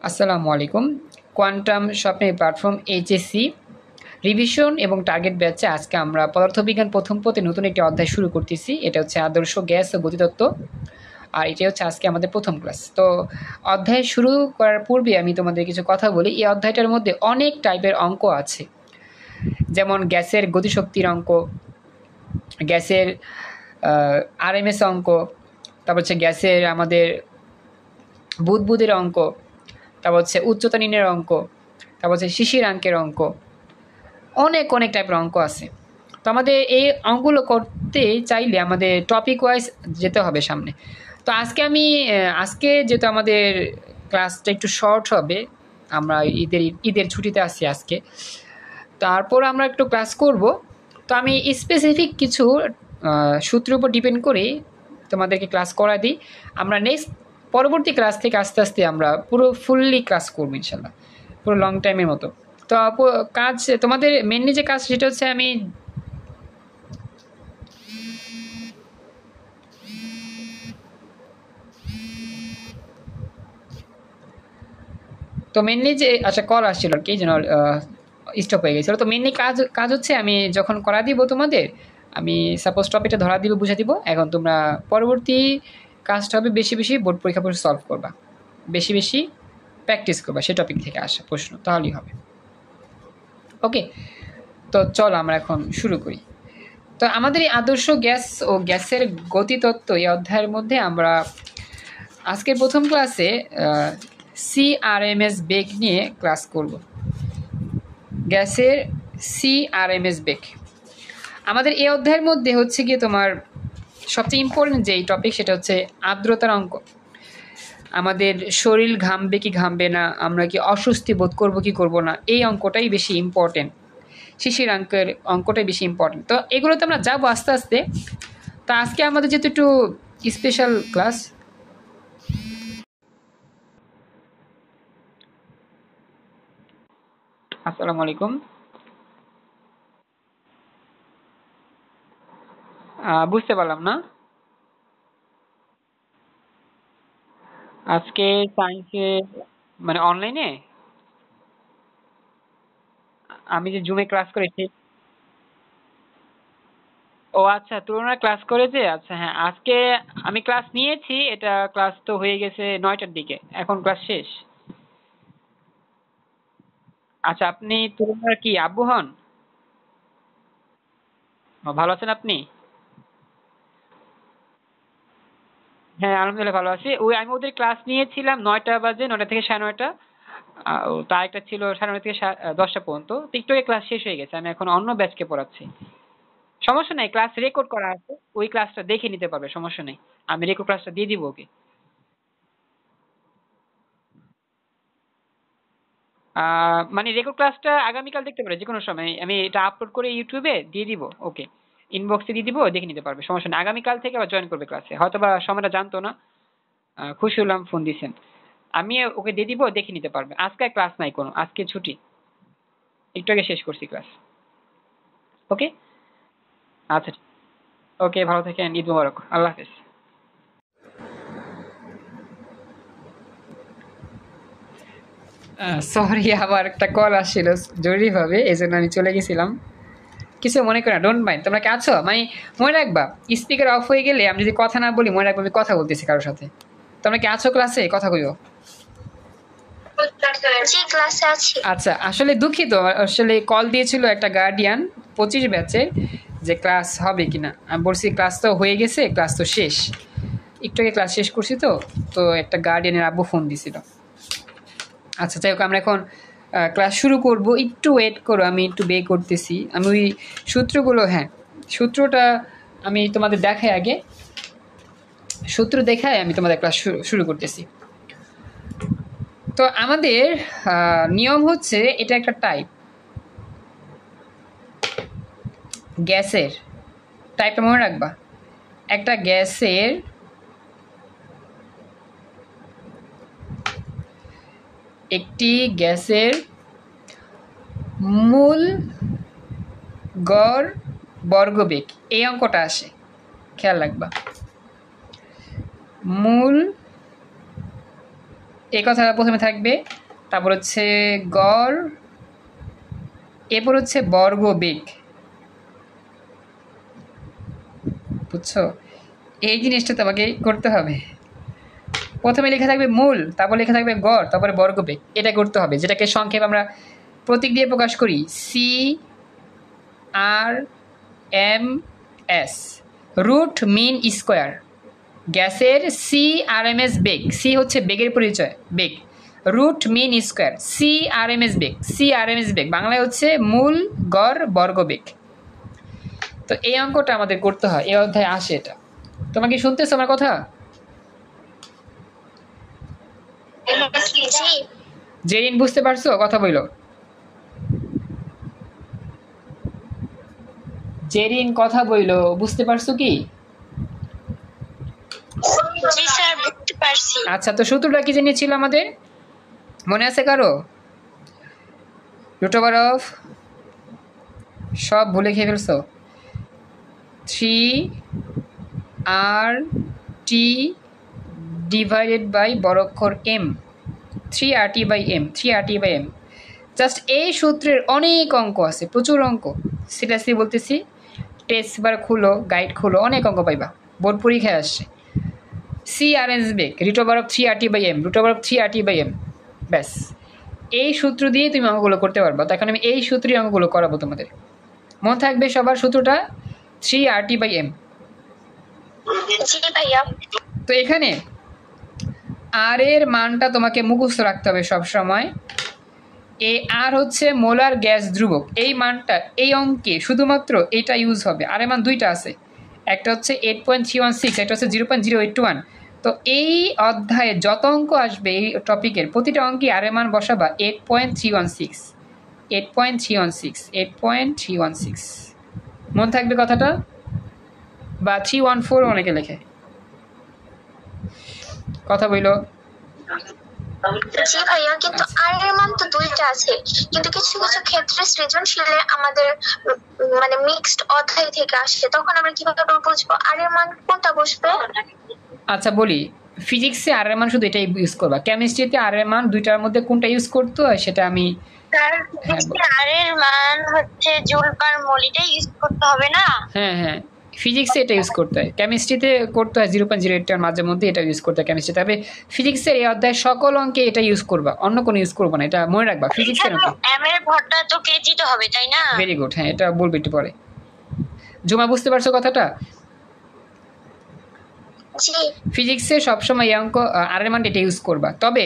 আসসালামু আলাইকুম। কোয়ান্টাম স্বপ্নের প্ল্যাটফর্ম এইচএসসি রিভিশন এবং টার্গেট ব্যাচে আজকে আমরা পদার্থবিজ্ঞান প্রথম পথে নতুন একটি অধ্যায় শুরু করতেছি। এটা হচ্ছে আদর্শ গ্যাস ও গতিতত্ত্ব, আর এটাই হচ্ছে আজকে আমাদের প্রথম ক্লাস। তো অধ্যায় শুরু করার পূর্বে আমি তোমাদের কিছু কথা বলি। এই অধ্যায়টার মধ্যে অনেক টাইপের অঙ্ক আছে, যেমন গ্যাসের গতিশক্তির অঙ্ক, গ্যাসের আরএমএস অঙ্ক, তারপর হচ্ছে গ্যাসের আমাদের বুদবুদের অঙ্ক, তারপর হচ্ছে উচ্চতা নির্ণয়ের অঙ্ক, তারপর হচ্ছে শিশিরাঙ্কের অঙ্ক, অনেক অনেক টাইপের অঙ্ক আছে। তো আমাদের এই অঙ্কগুলো করতে চাইলে আমাদের টপিক ওয়াইজ যেতে হবে সামনে। তো আজকে যেহেতু আমাদের ক্লাসটা একটু শর্ট হবে, আমরা ঈদের ছুটিতে আসছি আজকে, তারপর আমরা একটু ক্লাস করব। তো আমি স্পেসিফিক কিছু সূত্রের উপর ডিপেন্ড করে তোমাদেরকে ক্লাস করা দিই। আমরা পরবর্তী ক্লাস থেকে আস্তে আস্তে আমরা পুরো ফুললি ক্লাস করবো ইনশাল্লাহ, পুরো লং টাইমের মতো। তো কাজ তোমাদের মেনলি যে কাজ সেটা হচ্ছে আচ্ছা, কল আসছিল আর কি, যেন স্টপ হয়ে গেছিলো। তো মেনলি কাজ হচ্ছে আমি যখন করা দিব তোমাদের, আমি সাপোজ টপিকটা ধরা দিব, বুঝে দিব। এখন তোমরা পরবর্তী কাজটা হবে বেশি বেশি বোর্ড পরীক্ষা সলভ করবা, বেশি বেশি প্র্যাকটিস করবা সেই টপিক থেকে আসা প্রশ্ন, তাহলেই হবে। ওকে, তো চলো আমরা এখন শুরু করি। তো আমাদের এই আদর্শ গ্যাস ও গ্যাসের গতিতত্ত্ব এই অধ্যায়ের মধ্যে আমরা আজকের প্রথম ক্লাসে সিআরএমএস বেগ নিয়ে ক্লাস করব। গ্যাসের সিআরএমএস বেগ আমাদের এই অধ্যায়ের মধ্যে হচ্ছে গিয়ে তোমার সবচেয়ে ইম্পর্টেন্ট যেই টপিক সেটা হচ্ছে আর্দ্রতার অঙ্ক। আমাদের শরীর ঘামবে কি ঘামবে না, আমরা কি অস্বস্তি বোধ করবো কি করবো না, এই অঙ্কটাই বেশি ইম্পর্টেন্ট। শিশিরাঙ্কের অঙ্কটাই বেশি ইম্পর্টেন্ট। তো এগুলোতে আমরা যাবো আস্তে আস্তে। তো আজকে আমাদের যেহেতু একটু স্পেশাল ক্লাস, আসসালামু আলাইকুম। বুঝতে পারলাম না। আজকে সায়েন্সে মানে অনলাইনে আমি যে জুমে ক্লাস করেছি। ও আচ্ছা, তোমরা ক্লাস করেছে। আচ্ছা হ্যাঁ, আজকে আমি ক্লাস নিয়েছি। এটা ক্লাস তো হয়ে গেছে 9টার দিকে, এখন ক্লাস শেষ। আচ্ছা, আপনি তোমরা কি আব্বু হন? ভালো আছেন আপনি? হ্যাঁ আলহামদুলিল্লাহ ভালো আছি। আমি ওদের ক্লাস নিয়েছিলাম 9টা বাজে, 9টা থেকে 9:30। তার একটা ছিল 9:30 থেকে 10টা পর্যন্ত। তো একটু আগে ক্লাস শেষ হয়ে গেছে, আমি এখন অন্য ব্যাচকে পড়াচ্ছি। সমস্যা নাই, ক্লাস রেকর্ড করা আছে, ওই ক্লাসটা দেখে নিতে পারবে, সমস্যা নেই। আমি রেকর্ড ক্লাসটা দিয়ে দিব ওকে। মানে রেকর্ড ক্লাসটা আগামীকাল দেখতে পারে যে কোনো সময়, আমি এটা আপলোড করে ইউটিউবে দিয়ে দিব ওকে। ইনবক্সে দিয়ে দিব, দেখে নিতে পারবে, সমস্যা নেই। আগামীকাল থেকে আবার জয়েন করবে ক্লাসে, হয়তো বা সময়টা জানতো না। খুশি হলাম ফোন দিয়েছেন। আমি ওকে দিয়ে দিব, দেখে নিতে পারবে। আজকে ক্লাস নাই কোনো, আজকে ছুটি, একটু আগে শেষ করছি ক্লাস। ওকে, আচ্ছা, ওকে, ভালো থাকেন, ঈদ মোবারক, আল্লাহ হাফেজ। সরি, আবার একটা কল আসছিল জরুরিভাবে, এই জন্য আমি চলে গেছিলাম। কিছু মনে করো না, ডোন্ট মাইন্ড। তোমরা কি আছো? মানে মনে রাখবা, স্পিকার অফ হয়ে গেলে আমি যদি কথা না বলি, মনে রাখবো আমি কথা বলতেছি কারোর সাথে। তোমরা কি আছো ক্লাসে? কথা কইও। জি ক্লাসে আছি। আচ্ছা, আসলে দুঃখিত, আসলে কল দিয়েছিল একটা গার্ডিয়ান 25 ব্যাচে, যে ক্লাস হবে কিনা। আমি বলছি ক্লাস তো হয়ে গেছে, ক্লাস তো শেষ, একটু আগে ক্লাস শেষ করছি। তো তো একটা গার্ডিয়ানের আব্বু ফোন দিছিল। আচ্ছা, যাই হোক, আমরা এখন ক্লাস শুরু করব। একটু ওয়েট করো, আমি একটু বে করতেছি। আমি ওই সূত্রগুলো, হ্যাঁ সূত্রটা আমি তোমাদের দেখাই আগে, সূত্র দেখায় আমি তোমাদের ক্লাস শুরু করতেছি। তো আমাদের নিয়ম হচ্ছে, এটা একটা টাইপ গ্যাসের, টাইপটা মনে রাখবা। একটা গ্যাসের মূল গড় বর্গবেগ, এই অঙ্কটা আসে, খেয়াল রাখবা। মূল এই কথা প্রথমে থাকবে, তারপর হচ্ছে গড়, এরপর হচ্ছে বর্গ বেগ। বুঝছো? এই জিনিসটা তোমাকে করতে হবে। প্রথমে লেখা থাকবে মূল, তারপর লেখা থাকবে গড়, তারপরে বর্গ বেগ। এটা করতে হবে, যেটাকে সংক্ষেপে আমরা প্রতীক দিয়ে প্রকাশ করি, CRMS, রুট মিন স্কোয়ার। গ্যাসের CRMS বেগ, সি হচ্ছে বেগের পরিচয়, বেগ, রুট মিন স্কোয়ার, CRMS বেগ, CRMS বেগ বাংলায় হচ্ছে মূল গড় বর্গ বেগ। তো এই অঙ্কটা আমাদের করতে হয়, এই অধ্যায়ে আসে এটা। তোমার কি শুনতেছো আমার কথা? জেরিন বুঝতে পারছো? কথা বইলো। জেরিন কথা বইলো, বুঝতে পারছো কি? আচ্ছা, তো সূত্রটা কি জেনেছিল আমাদের, মনে আছে কারো? রুট ওভার অফ, সব ভুলে খেয়ে ফেলছো, 3RT ডিভাইডেড বাই বড় অক্ষর M, 3RT/M, 3RT/M। জাস্ট এই সূত্রের অনেক অঙ্ক আছে, প্রচুর অঙ্ক। সিরিয়াসলি বলতেছি, টেস্ট বার খুলো, গাইড খুলো, অনেক অঙ্ক পাইবা, বোর্ড পরীক্ষায় আসছে। CRMS বেগ, root over of 3RT/M, root over of 3RT/M, ব্যাস এই সূত্র দিয়ে তুমি অঙ্কগুলো করতে পারবা। তো এখন আমি এই সূত্রের অঙ্কগুলো করাবো তোমাদের। মনে থাকবে সবার সূত্রটা 3RT/M। তো এখানে আর এর মানটা তোমাকে মুখস্থ রাখতে হবে সব সময়। এই আর হচ্ছে মোলার গ্যাস ধ্রুবক, এই মানটা এই অঙ্কে শুধুমাত্র এটা ইউজ হবে। আর এর মান দুইটা আছে, একটা হচ্ছে 8.316, একটা হচ্ছে 0.0821। তো এই অধ্যায়ে যত অঙ্ক আসবে এই টপিকের প্রতিটা অঙ্কে আর এর মান বসাবা 8.316, 8.316, 8.316। মনে থাকবে কথাটা? বা 314 অনেকে লেখে। কথা বইলো। জি ভাইয়া, কিন্তু আর এর মান তো দুইটা আছে, কিন্তু কিছু কিছু ক্ষেত্রে সৃজনশীলে আমাদের মানে মিক্সড অধ্যায় থেকে আসে, তখন আমরা কিভাবে বুঝবো আর এর মান কোনটা বসবে? আচ্ছা বলি, ফিজিক্সে আর এর মান শুধু এটাই ইউজ করবা, কেমিস্ট্রিতে আর এর মান দুইটার মধ্যে কোনটা ইউজ করতে হয় সেটা আমি আর এর মান হচ্ছে জুল পার মোল, এটাই ইউজ করতে হবে না? হ্যাঁ, ফিজিক্সে এটা ইউজ করতে হয়, কেমিস্ট্রিতে করতে হয় 0.08 মাঝে মধ্যে এটা ইউজ করতে হয় কেমিস্ট্রি। তবে ফিজিক্সের এই অধ্যায় সকল অঙ্কে এটা ইউজ করবা, অন্য কোনো ইউজ করবা না, এটা মনে রাখবা। ফিজিক্সের অঙ্কে এম এর ভরটা তো কেজিতে হবে, তাই না? ভেরি গুড, হ্যাঁ এটা বলবি একটু পরে। জুমা বুঝতে পারছো কথাটা? ফিজিক্সে সবসময় এই অঙ্ক আর এর মানটা এটা ইউজ করবা। তবে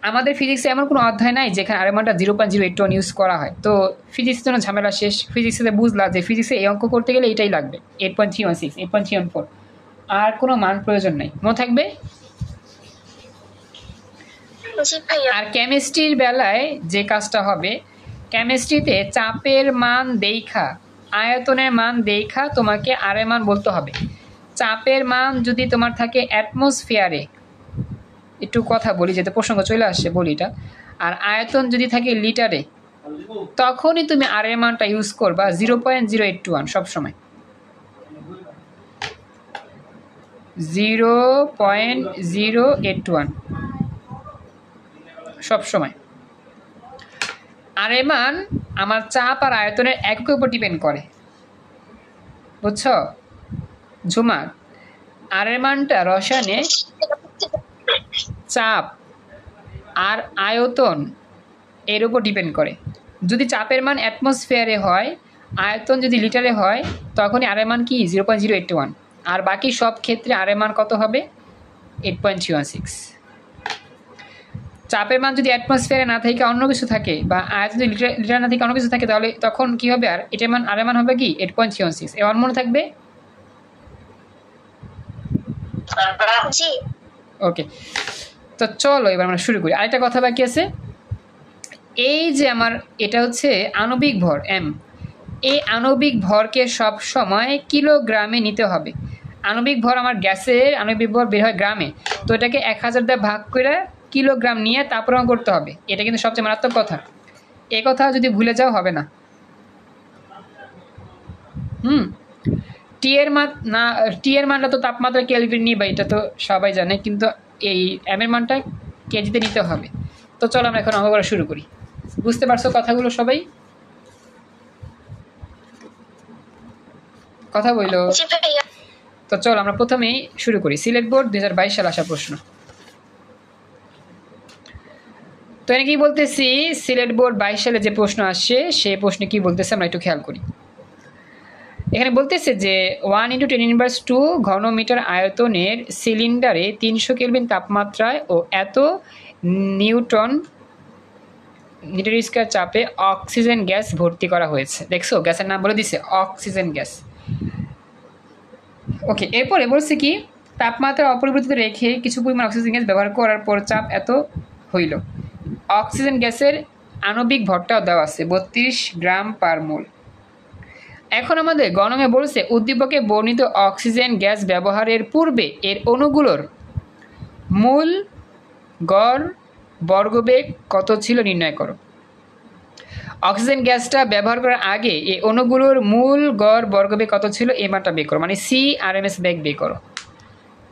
আমাদের ফিজিক্সে এমন কোনো অধ্যায় নাই যেখানে আর এর মানটা 0.081 ইউজ করা হয়। তো ফিজিক্সের জন্য ঝামেলা শেষ। ফিজিক্সে বুঝলা যে ফিজিক্সে এই অঙ্ক করতে গেলে এটাই লাগবে, 8.316, 8.314, আর কোনো মান প্রয়োজন নাই। মনে থাকবে? আর কেমিস্ট্রির বেলায় যে কাজটা হবে, কেমিস্ট্রিতে চাপের মান দেখা, আয়তনের মান দেখা তোমাকে আর এর মান বলতে হবে। চাপের মান যদি তোমার থাকে অ্যাটমসফিয়ারে, একটু কথা বলি যেতে প্রসঙ্গ চলে আসছে, বলি এটা। আর আয়তন যদি থাকে লিটারে, তখনই তুমি আর এর মানটা ইউজ করবা 0.081 সবসময়, 0.081 সবসময়। আর এর মান আমার চাপ আর আয়তনের এককের উপর ডিপেন্ড করে, বুঝছো ঝুমা? আর এর মানটা রসায়নে চাপ আর আয়তন এর উপর ডিপেন্ড করে। যদি চাপের মান অ্যাটমসফিয়ারে হয়, আয়তন যদি লিটারে হয়, তখনই আর এর মান কি 0.081। আর বাকি সব ক্ষেত্রে আর এর মান কত হবে? 8.316। চাপের মান যদি অ্যাটমসফিয়ারে না থাকে অন্য কিছু থাকে, বা আয়তন যদি লিটার না থাকে অন্য কিছু থাকে, তাহলে তখন কি হবে? আর এটার মান আর এর মান হবে কি 8.316। এবার মনে থাকবে? ওকে, তো চলো এবার আমরা শুরু করি। আরেকটা কথা বাকি আছে, এই যে আমার এটা হচ্ছে আণবিক ভর M, এই আণবিক ভরকে সব সময় কিলোগ্রামে নিতে হবে। আণবিক ভর আমার গ্যাসের আণবিক ভর বের হয় গ্রামে, তো এটাকে 1000 দিয়ে ভাগ করে কিলোগ্রাম নিয়ে তারপর করতে হবে। এটা কিন্তু সবচেয়ে মারাত্মক কথা, এই কথা যদি ভুলে যাও হবে না। টি এর মান না, টি এর মানটা তো তাপমাত্রা কেলভিন নিয়ে, বা এটা তো সবাই জানে, কিন্তু এই এম এর মানটা কেজিতে নিতে হবে। তো চলো আমরা এখন অঙ্ক করা শুরু করি। বুঝতে পারছো কথাগুলো সবাই? কথা বইলো। জি ভাইয়া। তো চলো আমরা প্রথমেই শুরু করি। সিলেট বোর্ড 2022 সালে আসা প্রশ্ন। তো এখানে কি বলতেছি, সিলেট বোর্ড 22 সালে যে প্রশ্ন আসছে সেই প্রশ্নে কি বলতেছে আমরা একটু খেয়াল করি। এখানে বলতেছে যে 1 × 10⁻² ঘনমিটার আয়তনের সিলিন্ডারে 300 কেলভিন তাপমাত্রায় ও এত নিউটন মিটার স্কয়ার চাপে অক্সিজেন গ্যাস ভর্তি করা হয়েছে। দেখছো গ্যাসের নাম বলে দিছে, অক্সিজেন গ্যাস। ওকে, এরপরে বলছে কি, তাপমাত্রা অপরিবর্তিত রেখে কিছু পরিমাণ অক্সিজেন গ্যাস ব্যবহার করার পর চাপ এত হইল। অক্সিজেন গ্যাসের আণবিক ভরটাও দেওয়া আছে 32 গ্রাম পার মোল। এখন আমাদের গণমে বলছে উদ্দীপকে বর্ণিত অক্সিজেন গ্যাস ব্যবহারের পূর্বে এর অণুগুলোর মূল গড় বর্গবেগ কত ছিল নির্ণয় করো। অক্সিজেন গ্যাসটা ব্যবহার করার আগে এই অণুগুলোর মূল গড় বর্গবেগ কত ছিল এই মানটা বের করো, মানে CRMS বেগ বের করো।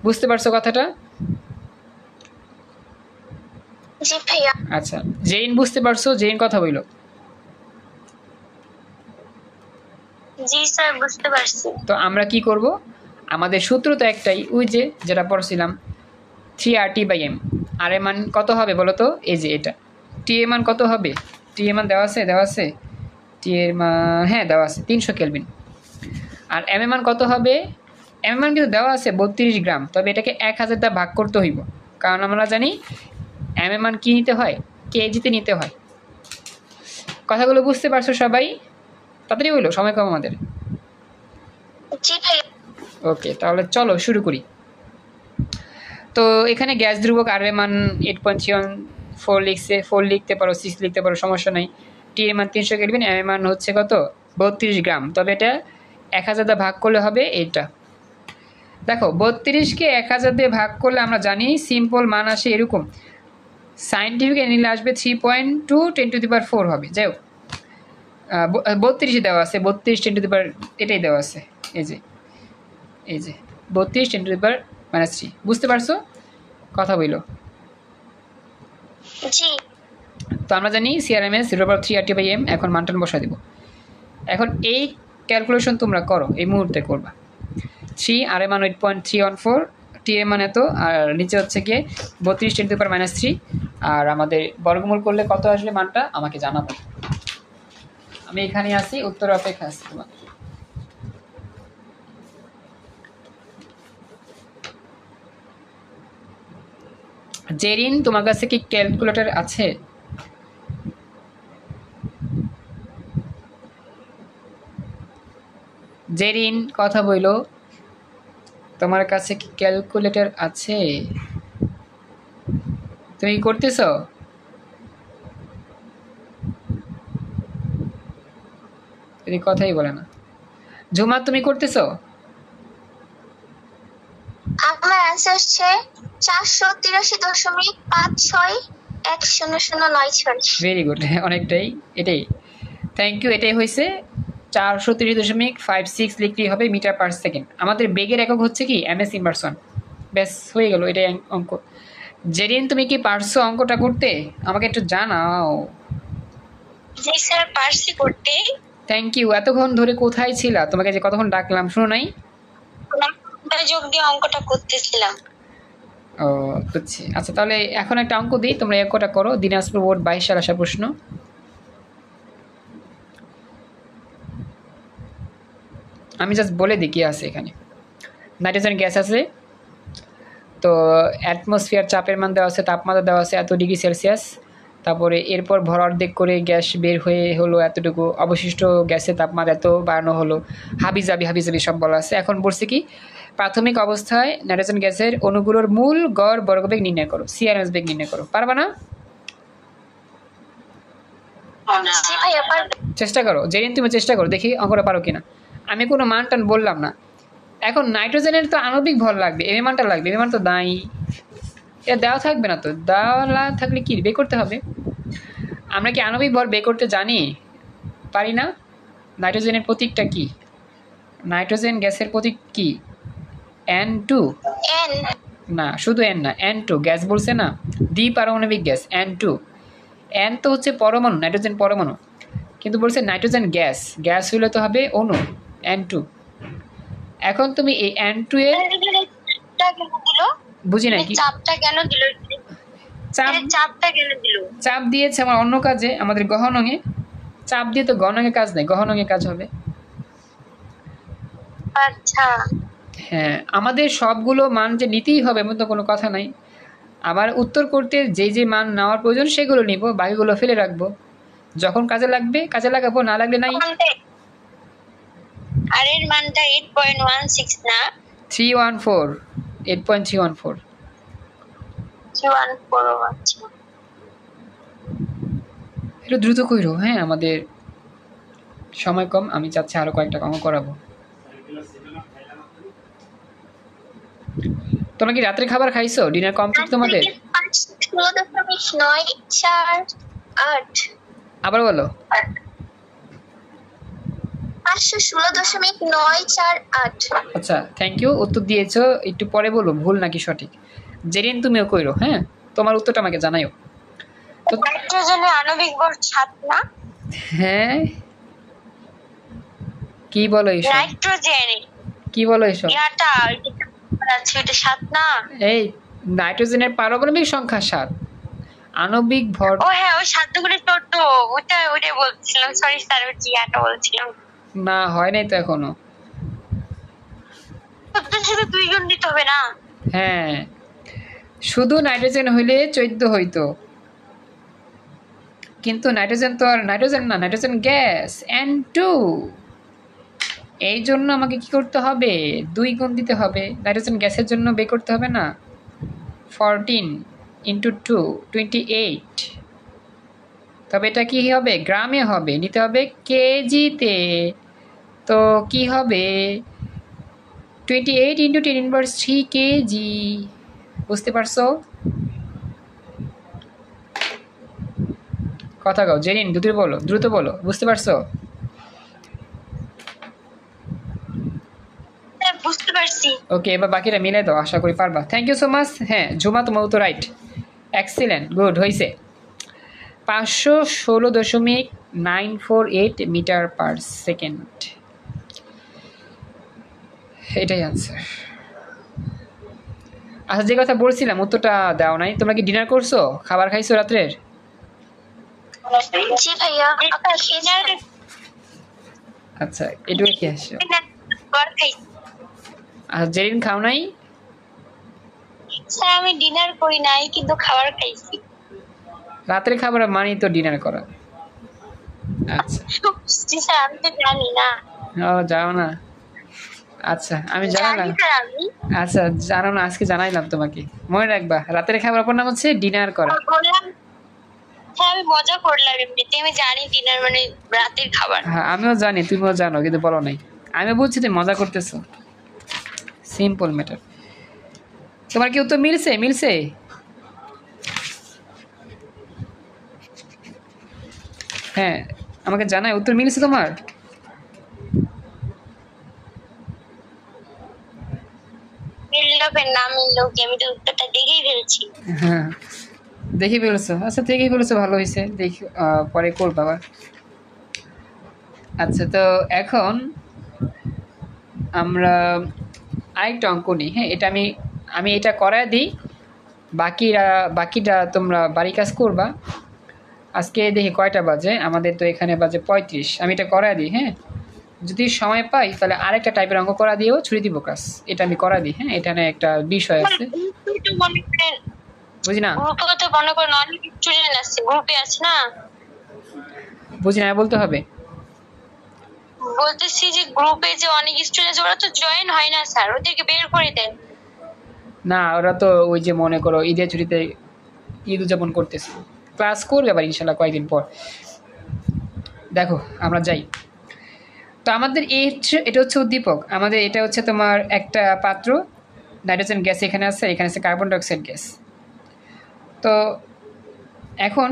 বুঝতে পারছো কথাটা? জি ভাইয়া। আচ্ছা, জেইন বুঝতে পারছো? জেইন কথা বইলো। জি স্যার বুঝতে পারছি। তো আমরা কি করব, আমাদের সূত্র তো একটাই, ওই যে যেটা পড়ছিলাম 3RT/m। আর এর মান কত হবে বলো তো? এই যে এটা টি এর মান কত হবে? টি এর মান দেওয়া আছে টি এর মান, হ্যাঁ দেওয়া আছে 300 কেলভিন। আর এম এর মান কত হবে? এম এর মান কিন্তু দেওয়া আছে 32 গ্রাম, তবে এটাকে 1000 দ্বারা ভাগ করতে হইব, কারণ আমরা জানি এম এর মান কি নিতে হয়, কেজিতে নিতে হয়। কথাগুলো বুঝতে পারছো সবাই? তাড়াতাড়ি হইলো, সময় কম আমাদের। জি ভাইয়া। ওকে, তাহলে চলো শুরু করি। তো এখানে গ্যাস ধ্রুবক আর এর মান 8.34 লিখছে, 4 লিখতে পারো, 6 লিখতে পারো, সমস্যা নাই। টি এর মান 300 কেলভিন, এম এর মান হচ্ছে কত 32 গ্রাম, তবে এটা 1000 দিয়ে ভাগ করলে হবে এইটা। দেখো 32কে 1000 দিয়ে ভাগ করলে আমরা জানি সিম্পল মান আসে এরকম, সাইন্টিফিক নিলে আসবে 3.2 10⁴ হবে। যাই হোক 32 দেওয়া আছে, 32 10⁻, এটাই দেওয়া আছে, এই যে 32 10⁻³ বুঝতে পারছো? কথা বইলো। জি। তো আমরা জানি CRMS 0/3RT/m। এখন মানটান বসা দিব। এখন এই ক্যালকুলেশন তোমরা করো, এই মুহূর্তে করবা। 3 আর এর মান 8.314, টি এর মান এত, আর নিচে হচ্ছে গিয়ে 32 10⁻³ আর আমাদের বর্গমূল করলে কত আসলে মানটা আমাকে জানাবো। আমি এখানে আছি, উত্তর অপেক্ষা আছি তোমার। জেরিন তোমার কাছে কি ক্যালকুলেটর আছে? জেরিন কথা বইলো, তোমার কাছে কি ক্যালকুলেটর আছে? তুমি কি করতেছো? তুমি কথাই বলে না। ঝুমা তুমি করতেছো? আমার অ্যান্সার হচ্ছে 483.561009। ভেরি গুড, অনেকটাই, এটাই, থ্যাংক ইউ। এটাই হয়েছে 430.56 লিখলেই হবে মিটার পার সেকেন্ড। আমাদের বেগের একক হচ্ছে কি MS ইনভার্সন। ব্যাস হয়ে গেল, এটাই অঙ্ক। জেরিন তুমি কি পারছো অঙ্কটা করতে? আমাকে একটু জানাও। জি স্যার পারছি করতে। Thank you. এতক্ষণ ধরে কোথায় ছিলা? তোমাকে যে কতক্ষণ ডাকলাম শুনো নাই? যোগ দিয়ে অঙ্কটা করতেছিলাম। ও বুঝছি। আচ্ছা তাহলে এখন একটা অঙ্ক দিই, তোমরা এই অঙ্কটা করো। দিনাজপুর বোর্ড 22 সালে আসা প্রশ্ন। আমি জাস্ট বলে দিই কি আছে এখানে। নাইট্রোজেন গ্যাস আছে, তো অ্যাটমসফিয়ার চাপের মান দেওয়া আছে, তাপমাত্রা দেওয়া আছে এত ডিগ্রি সেলসিয়াস, তারপরে এরপর ভর অর্ধেক করে গ্যাস বের হয়ে হলো এতটুকু, অবশিষ্ট গ্যাসের তাপমাত্রা এত বাড়ানো হলো, হাবিজাবি সব বলা আছে। এখন বলছে কি, প্রাথমিক অবস্থায় নাইট্রোজেন গ্যাসের অণুগুলোর মূল গড় বর্গবেগ নির্ণয় করো, CRMS বেগ নির্ণয় করো। পারবা না? চেষ্টা করো জেরিন, তুমি চেষ্টা করো, দেখি অঙ্কটা পারো কিনা। আমি কোনো মান টান বললাম না। এখন নাইট্রোজেনের তো আণবিক ভর লাগবে, এম মানটা লাগবে, এম মান তো নাই, এটা দেওয়া থাকবে না। তো দেওয়া থাকলে কি বের করতে হবে? আমরা কি আণবিক ভর বের করতে জানি? পারি না। নাইট্রোজেনের প্রতীকটা কি? নাইট্রোজেন গ্যাসের প্রতীক কি? N2। N। না, শুধু N না, N2 গ্যাস বলছে না, দ্বিপারমাণবিক গ্যাস N2। N তো হচ্ছে পরমাণু, নাইট্রোজেন পরমাণু, কিন্তু বলছে নাইট্রোজেন গ্যাস, গ্যাস হলে তো হবে অণু N2। এখন তুমি এই N2 এর বুঝি নাই কি চাপটা কেন দিল? চাপটা কেন দিল? চাপ দিয়েছে আমার অন্য কাজে, আমাদের গহনঙে। চাপ দিয়ে তো গহনঙে কাজ নেই, গহনঙে কাজ হবে। আচ্ছা, হ্যাঁ, আমাদের সবগুলো মান যে নিতেই হবে এমন তো কোনো কথা নাই। আবার উত্তর করতে যে যে মান নেওয়ার প্রয়োজন সেগুলো নিব, বাকিগুলো ফেলে রাখবো, যখন কাজে লাগবে কাজে লাগাবো, না লাগলে নাই। আর এর মানটা 8.16 না? 314, 8.314। 314, আচ্ছা। একটু দ্রুত কইরো, হ্যাঁ, আমাদের সময় কম, আমি চাচ্ছি আরো কয়েকটা অঙ্ক করাবো। তোমরা কি রাত্রে খাবার খাইছো? ডিনার কমপ্লিট তোমাদের? 516.948। আবার বলো। 516.948। আচ্ছা, থ্যাংক ইউ, উত্তর দিয়েছো। একটু পরে বলো ভুল নাকি সঠিক। জেরিন তুমিও কইরো, হ্যাঁ, তোমার উত্তরটা আমাকে জানাইও। তো নাইট্রোজেনের আণবিক ভর 7 না? হ্যাঁ, কি বলো এইসব? নাইট্রোজেন কি বলো এইসব? ইয়াটা আছে, এটা 7 না? এই নাইট্রোজেনের পারমাণবিক সংখ্যা 7, আণবিক ভর। ও হ্যাঁ, ওই 7 গুণে 14, ওটাই বলছিলাম। সরি স্যার, ওই ইয়াটা বলছিলাম। না, হয় নাই তো এখনো। 14 শুধু 2 গুণ দিতে হবে না? হ্যাঁ, শুধু নাইট্রোজেন হইলে 14 হইতো, কিন্তু নাইট্রোজেন তো আর নাইট্রোজেন না, নাইট্রোজেন গ্যাস N2। এই জন্য আমাকে কি করতে হবে? 2 গুণ দিতে হবে। নাইট্রোজেন গ্যাসের জন্য বের করতে হবে না, 14 × 2 28। তবে এটা কি হবে? গ্রামে হবে, নিতে হবে কেজিতে। তো কি হবে? 28 × 10⁻³ কেজি। বুঝতে পারছো? কথা কও জেরিন, দ্রুত বলো, দ্রুত বলো, বুঝতে পারছো? বুঝতে পারছি। ওকে, এবার বাকিটা মিলাই দাও, আশা করি পারবা। Thank you so much. হ্যাঁ, ঝুমা, তোমার উত্তর রাইট, এক্সিলেন্ট, গুড হয়েছে। 516.948 মিটার/সেকেন্ড, এটাই আনসার। আচ্ছা, যে কথা বলছিলাম উত্তরটা দাও নাই। তোমরা কি ডিনার করছো? খাবার খাইছো রাত্রের? জি ভাইয়া, আপনি খেয়েছেন? আচ্ছা, এটুকু কি আসছো? আচ্ছা, জেরিন খাও নাই? স্যার আমি ডিনার করি নাই, কিন্তু খাবার খাইছি। রাতের খাবার মানে তো ডিনার করা। আচ্ছা, জি স্যার, আমি তো জানি না। ও যাও না। আচ্ছা, আমি জানালাম। আচ্ছা, জানো না, আজকে জানাইলাম তোমাকে, মনে রাখবা। রাতের খাবার অপর নাম হচ্ছে ডিনার করা। বললাম, হ্যাঁ আমি মজা করলাম, এমনিতে আমি জানি ডিনার মানে রাতের খাবার। হ্যাঁ, আমিও জানি, তুমিও জানো, কিন্তু বলো নাই। আমি বুঝছি তুমি মজা করতেছো, সিম্পল ম্যাটার। তোমার কি উত্তর মিলছে? মিলছে? হ্যাঁ, আমাকে জানাই উত্তর মিলছে তোমার? মিললো ফের না মিললো কি, আমি তো উত্তরটা দেখেই ফেলছি। হ্যাঁ, দেখে ফেলেছো। আচ্ছা, দেখে ফেলেছো, ভালো হয়েছে। দেখি পরে করবো আবার। আচ্ছা, তো এখন আমরা আরেকটা অঙ্ক নিই। হ্যাঁ, এটা আমি এটা করায় দিই, বাকিটা তোমরা বাড়ি কাজ করবা। আজকে দেখি কয়টা বাজে, আমাদের তো এখানে বাজে 35। আমি এটা করায় দিই, হ্যাঁ, যদি সময় পাই তাহলে আরেকটা টাইপের অঙ্ক করা দিয়েও ছুটি দিব ক্লাস। এটা আমি করা দিই, হ্যাঁ, এখানে একটা বিষয় আছে, বুঝি না? গ্রুপে তো মনে করেন অনেক স্টুডেন্ট আছে, গ্রুপে আছে না? বুঝি না, বলতে হবে। বলতেছি যে গ্রুপে যে অনেক স্টুডেন্ট, ওরা তো জয়েন হয় না স্যার, ওদেরকে বের করে দেন। না, ওরা তো ওই যে মনে করো ঈদের ছুটিতে ঈদ উদযাপন করতেছে, ক্লাস করবে আবার ইনশাল্লাহ কয়েকদিন পর। দেখো, আমরা যাই। তো আমাদের এটা হচ্ছে উদ্দীপক। আমাদের এটা হচ্ছে তোমার একটা পাত্র, নাইট্রোজেন গ্যাস এখানে আছে, এখানে আছে কার্বন ডাইঅক্সাইড গ্যাস। তো এখন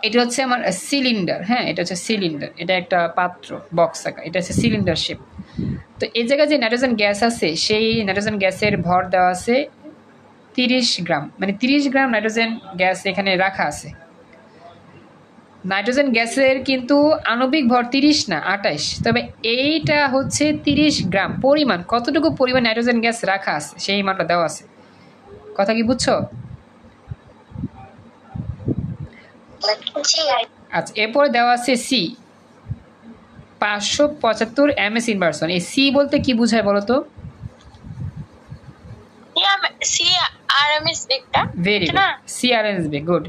এটা হচ্ছে আমার সিলিন্ডার। হ্যাঁ, এটা হচ্ছে সিলিন্ডার, এটা একটা পাত্র, বক্স আকার, এটা হচ্ছে সিলিন্ডার শেপ। তো এই জায়গায় যে নাইট্রোজেন গ্যাস আছে সেই নাইট্রোজেন গ্যাসের ভর দেওয়া আছে 30 গ্রাম, মানে 30 গ্রাম নাইট্রোজেন গ্যাস এখানে রাখা আছে। নাইট্রোজেন গ্যাসের কিন্তু আণবিক ভর 30 না 28, তবে এইটা হচ্ছে 30 গ্রাম পরিমাণ, কতটুকু পরিমাণ নাইট্রোজেন গ্যাস রাখা আছে সেই মানটা দেওয়া আছে। কথা কি বুঝছো? আচ্ছা, এরপরে দেওয়া আছে সি 575 ms ইনভার্সন। এই সি বলতে কি বোঝায় বলো তো? Very good, C R M S বেগ, গুড।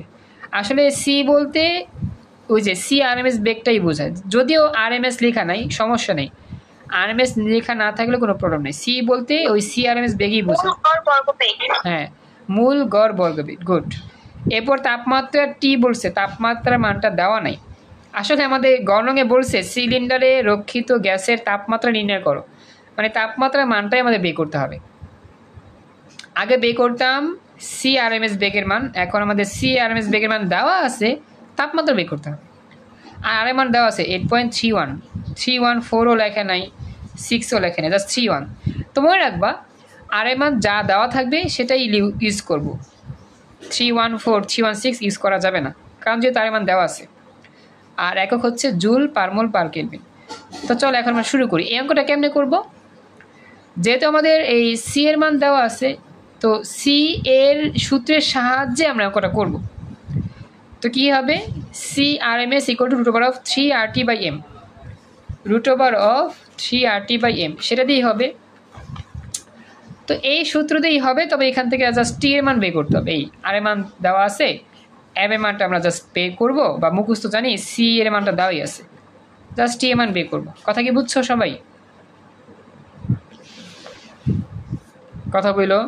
আসলে সি বলতে ওই যে সি আর এম এস বেগটাই বোঝায়, যদিও আর এম এস লেখা নাই, সমস্যা নেই, আর এম এস লেখা না থাকলে কোনো প্রবলেম নেই। সি বলতে ওই সি আর এম এস বেগই বোঝায়। হ্যাঁ, মূল গড় বর্গবেগ, গুড। এরপর তাপমাত্রা টি বলছে, তাপমাত্রার মানটা দেওয়া নাই। আসলে আমাদের গণকে বলছে সিলিন্ডারে রক্ষিত গ্যাসের তাপমাত্রা নির্ণয় করো, মানে তাপমাত্রার মানটাই আমাদের বের করতে হবে। আগে বের করতাম সি আর এম এস বেগের মান, এখন আমাদের সি আর এম এস বেগের মান দেওয়া আছে, তাপমাত্রা বের করতে হবে। আর এর মান দেওয়া আছে 8.31, 314ও লেখা নাই, 6ও লেখা নেই, জাস্ট 31। তো মনে রাখবা আর এর মান যা দেওয়া থাকবে সেটাই ইউজ করব, 314 316 ইউজ করা যাবে না, কারণ যেহেতু আর এর মান দেওয়া আছে। আর একক হচ্ছে জুল পার মোল পার কেলভিন। তো চলো এখন আমরা শুরু করি। এই অঙ্কটা কেমনে করব? যেহেতু আমাদের এই সি এর মান দেওয়া আছে, তো সি এর সূত্রের সাহায্যে আমরা অঙ্কটা করব। তো কী হবে? C R M S equal to √3RT/m, √3RT/m, সেটা দিয়েই হবে। তো এই সূত্র দিয়েই হবে, তবে এখান থেকে জাস্ট টি এর মান বের করতে হবে। এই আর এর মান দেওয়া আছে, এম এর মানটা আমরা জাস্ট বের করবো, বা মুখস্থ জানি সি এর মানটা দেওয়াই আছে, জাস্ট টি এর মান বের করবো। কথা কি বুঝছো সবাই? কথা বললো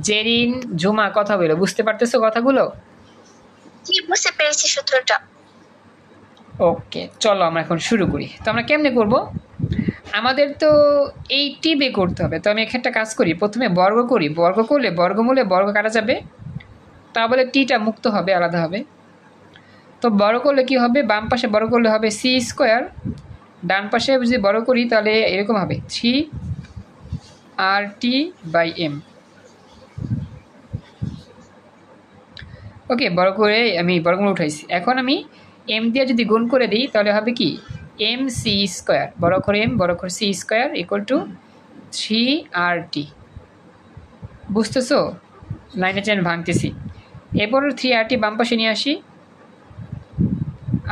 জেরিন, ঝুমা, কথা বললো, বুঝতে পারতেছো কথাগুলো? বুঝতে পেরেছি সূত্রটা। ওকে, চলো আমরা এখন শুরু করি। তো আমরা কেমনে করব? আমাদের তো এই টি বের করতে হবে। তো আমি একটা কাজ করি, প্রথমে বর্গ করি, বর্গ করলে বর্গমূলে বর্গ কাটা যাবে, তা বলে টিটা মুক্ত হবে, আলাদা হবে। তো বর্গ করলে কি হবে? বাম পাশে বর্গ করলে হবে c², ডান পাশে যদি বর্গ করি তাহলে এরকম হবে 3RT/m। ওকে, বড় করে আমি বর্গমূল উঠাইছি। এখন আমি এম দিয়ে যদি গুণ করে দিই তাহলে হবে কি mc², বড় করে এম বড় করে c² ইকুয়াল টু 3RT। বুঝতেছো? লাইনে চেন ভাঙতেছি। এরপর 3RT বাম পাশে নিয়ে আসি,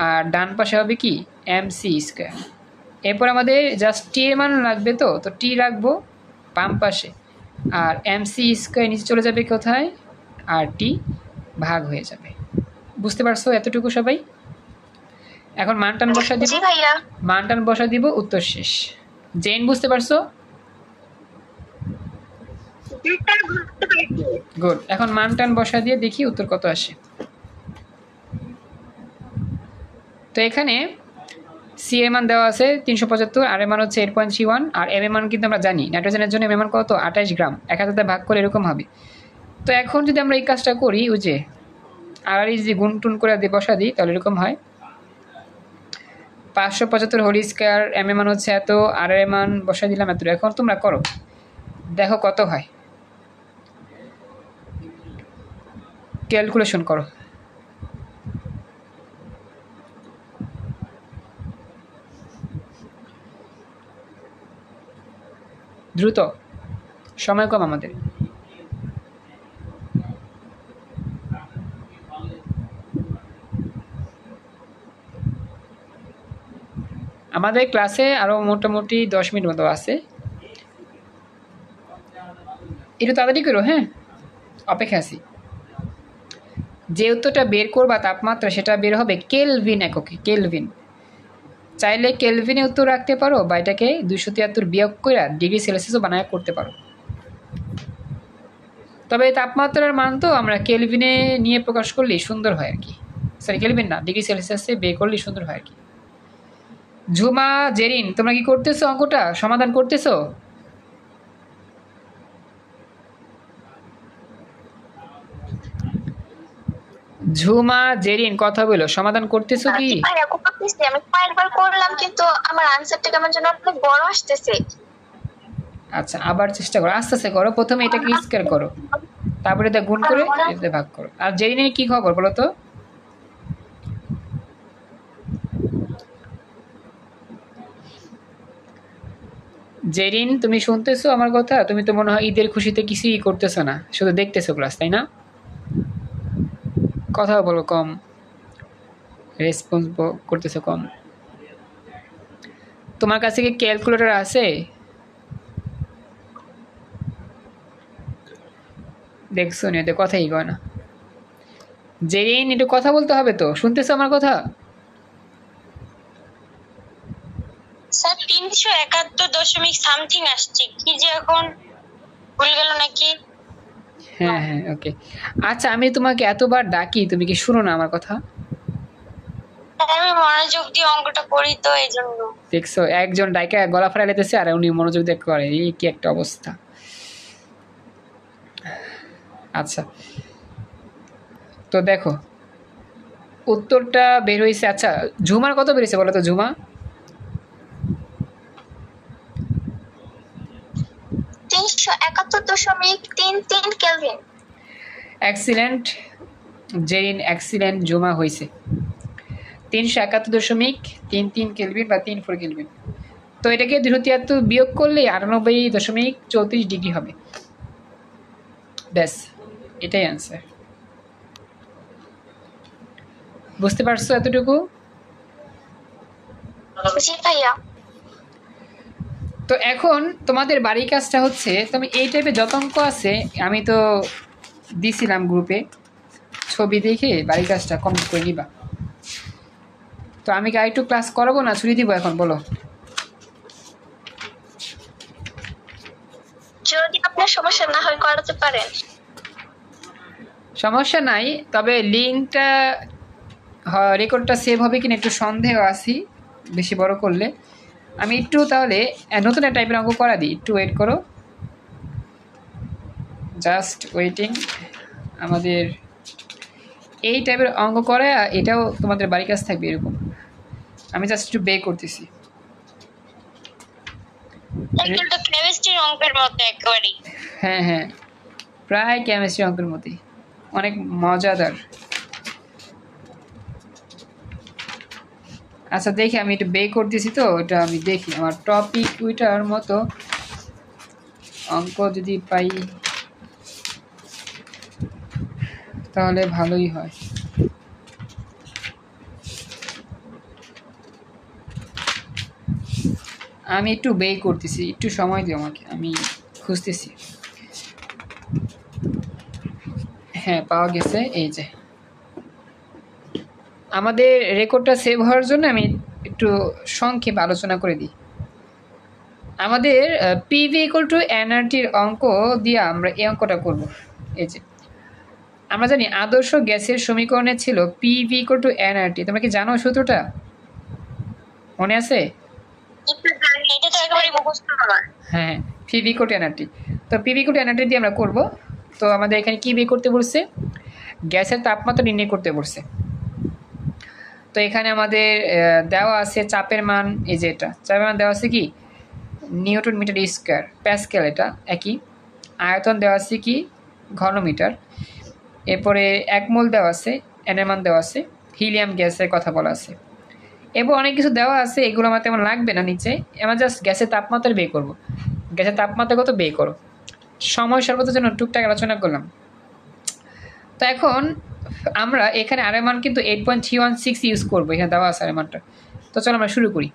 আর ডান পাশে হবে কি mc²। এরপর আমাদের জাস্ট টি এর মান লাগবে, তো টি রাখবো বাম পাশে, আর mc² নিচে চলে যাবে কোথায়? RT ভাগ হয়ে যাবে। বুঝতে পারছো এতটুকু সবাই? এখন মানটান বসা দিব, মানটান বসা দিব, উত্তর শেষ। জেন বুঝতে পারছো? গুড। এখন মানটান বসা দিয়ে দেখি উত্তর কত আসে। তো এখানে সি এর মান দেওয়া আছে 375, আর এর মান হচ্ছে 8.31, আর এম এর মান কিন্তু আমরা জানি নাইট্রোজেনের জন্য এম এর মান কত? 28 গ্রাম। 1000 ভাগ করে এরকম হবে। তো এখন যদি আমরা এই কাজটা করি, ওই যে আর যদি গুণ টুন করে দিয়ে বসা দিই তাহলে এরকম হয় 575 এম এর মান হচ্ছে এত, আর এর মান বসা দিলাম এত। এখন তোমরা করো, দেখো কত হয়, ক্যালকুলেশন করো দ্রুত, সময় কম আমাদের। আমাদের ক্লাসে আরও মোটামুটি 10 মিনিট মতো আছে, একটু তাড়াতাড়ি করো। হ্যাঁ, অপেক্ষা আছি। যে উত্তরটা বের করবা তাপমাত্রা, সেটা বের হবে কেলভিন এককে, কেলভিন। চাইলে কেলভিনে উত্তর রাখতে পারো, বা এটাকে 273 বিয়োগ করে ডিগ্রি সেলসিয়াসও বানায় করতে পারো। তবে তাপমাত্রার মান তো আমরা কেলভিনে নিয়ে প্রকাশ করলেই সুন্দর হয় আর কি, সরি কেলভিন না, ডিগ্রি সেলসিয়াসে বের করলেই সুন্দর হয় আর কি। ঝুমা, জেরিন, তোমরা কি করতেছো? অঙ্কটা সমাধান করতেছো? ঝুমা, জেরিন, কথা বলো, সমাধান করতেছো কি? আসতেছে, আমি কয়েকবার করলাম কিন্তু আমার আনসারটা কেমন যেন অনেক বড় আসতেছে। আচ্ছা আবার চেষ্টা করো, আস্তে আস্তে করো। প্রথমে এটাকে স্কয়ার করো, তারপরে এটা গুণ করে এতে ভাগ করো। আর জেরিনের কি খবর বলো তো? জেরিন, তুমি শুনতেছো আমার কথা? তুমি তো মনে হয় ঈদের খুশিতে কিছুই করতেছো না, শুধু দেখতেছো ক্লাস, তাই না? কথা বলো কম, রেসপন্স করতেছো কম। তোমার কাছে কি ক্যালকুলেটর আছে? দেখছো নি, এতে কথাই কয় না। জেরিন, একটু কথা বলতে হবে তো, শুনতেছো আমার কথা? স্যার 371 সামথিং আসছে, কি যে এখন ভুল গেল নাকি? হ্যাঁ হ্যাঁ, ওকে। আচ্ছা, আমি তোমাকে এতবার ডাকি, তুমি কি শুনো না আমার কথা? আমি মনোযোগ দিয়ে অঙ্কটা করি তো এই জন্য। দেখছো, একজন ডাইকা গলা ফাড়া লেতেছে আর উনি মনোযোগ দিয়ে করে, এই কি একটা অবস্থা। আচ্ছা, তো দেখো উত্তরটা বের হয়েছে। আচ্ছা, ঝুমার কত বেরিয়েছে বলো তো? Jhuma 371.33 kelvin. Excellent Jerin, excellent. Jhuma হয়েছে 371.33 কেলভিন বা 34 কেলভিন। তো এটাকে 273 বিয়োগ করলে 98.34 ডিগ্রি হবে। ব্যাস, এটাই অ্যান্সার। বুঝতে পারছো এতটুকু? জি ভাইয়া। তো এখন তোমাদের বাড়ির কাজটা হচ্ছে, তুমি এই টাইপের যত অঙ্ক আছে আমি তো দিছিলাম গ্রুপে, ছবি দেখে বাড়ির কাজটা কমপ্লিট করে নিবা। তো আমি কি আরেকটু ক্লাস করাবো না ছুটি দিব এখন, বলো? যদি আপনার সমস্যা না হয় করাতে পারেন। সমস্যা নাই, তবে লিঙ্কটা রেকর্ডটা সেভ হবে কিনা একটু সন্দেহ আছি, বেশি বড় করলে। আমি একটু তাহলে নতুন একটা টাইপের অঙ্ক করা দিই, একটু ওয়েট করো, জাস্ট ওয়েটিং। আমাদের এই টাইপের অঙ্ক করে, এটাও তোমাদের বাড়ির কাছে থাকবে এরকম। আমি জাস্ট একটু বে করতেছি। এটা কেমিস্ট্রির অঙ্কের মতো একেবারেই। হ্যাঁ হ্যাঁ, প্রায় কেমিস্ট্রি অঙ্কের মতোই, অনেক মজাদার। আচ্ছা দেখি, আমি একটু বে করতেছি, তো ওটা আমি দেখি আমার টপিক ওইটার মতো অঙ্ক যদি পাই তাহলে ভালোই হয়। আমি একটু বে করতেছি, একটু সময় দিও আমাকে, আমি খুঁজতেছি। হ্যাঁ, পাওয়া গেছে। এই যে আমাদের রেকর্ডটা সেভ হওয়ার জন্য আমি একটু সংক্ষেপে আলোচনা করে দিই। আমাদের পিভি ইকুয়াল টু এনআরটির অঙ্ক দিয়ে আমরা এই অঙ্কটা করব। এই যে আমরা জানি আদর্শ গ্যাসের সমীকরণে ছিল পিভি ইকুয়াল টু এনআরটি। তোমরা কি জানো সূত্রটা? মনে আছে? এটা তো একেবারেই মুখস্থ আমার। হ্যাঁ, পিভি ইকুয়াল টু এনআরটি। তো পিভি ইকুয়াল টু এনআরটি দিয়ে আমরা করব। তো আমাদের এখানে কি বের করতে বলছে? গ্যাসের তাপমাত্রা নির্ণয় করতে বলছে। তো এখানে আমাদের দেওয়া আছে চাপের মান, এই যে এটা চাপের মান দেওয়া আছে কি নিউটন মিটার স্কোয়ার, প্যাসকেল এটা একই। আয়তন দেওয়া আছে কি ঘনমিটার। এরপরে 1 মোল দেওয়া আছে, এনের মান দেওয়া আছে, হিলিয়াম গ্যাসের কথা বলা আছে, এবং অনেক কিছু দেওয়া আছে। এগুলো আমার তেমন লাগবে না নিচে, আমরা জাস্ট গ্যাসের তাপমাত্রা বের করবো। গ্যাসের তাপমাত্রা কত বের করো, সময় সর্বদার জন্য টুকটাক আলোচনা করলাম। তো এখন আমরা এখানে আর এর মান কিন্তু 8.316 ইউজ করবো, এখানে দেওয়া আছে আর এর মানটা। তো চলো আমরা শুরু করি।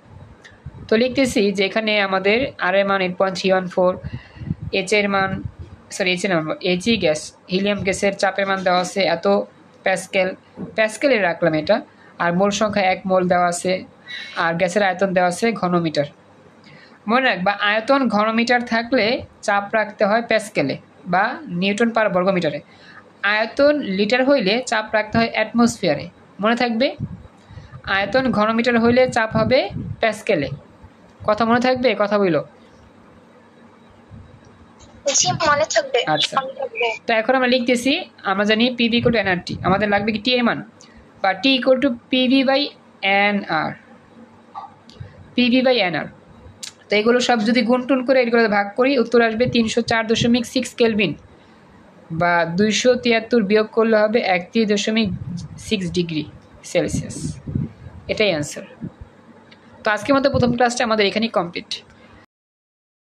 তো লিখতেছি যে এখানে আমাদের আর এর মান 8.314, এইচ এর মান এইচই গ্যাস, হিলিয়াম গ্যাসের চাপের মান দেওয়া আছে এত প্যাসকেল, প্যাসকেলে রাখলাম এটা। আর মোল সংখ্যা 1 মোল দেওয়া আছে, আর গ্যাসের আয়তন দেওয়া আছে ঘনমিটার। মনে রাখবা, আয়তন ঘনমিটার থাকলে চাপ রাখতে হয় প্যাসকেলে বা নিউটন পার বর্গমিটারে। আয়তন লিটার হইলে চাপ রাখতে হয় অ্যাটমসফিয়ারে। মনে থাকবে, আয়তন ঘনমিটার হইলে চাপ হবে প্যাসকেলে। কথা মনে থাকবে? কথা বইল। জি মনে থাকবে। আচ্ছা, তো এখন আমরা লিখতেছি, আমরা জানি পিভি ইকুয়াল টু এনআরটি, আমাদের লাগবে কি টি এর মান, বা T equal to PV by NR, PV by NR। তো এগুলো সব যদি গুণটুন করে এগুলো ভাগ করি উত্তর আসবে 304.6 কেলভিন, বা 273 বিয়োগ করলে হবে 31.6 ডিগ্রি সেলসিয়াস। এটাই অ্যান্সার। তো আজকের মতো প্রথম ক্লাসটা আমাদের এখানেই কমপ্লিট।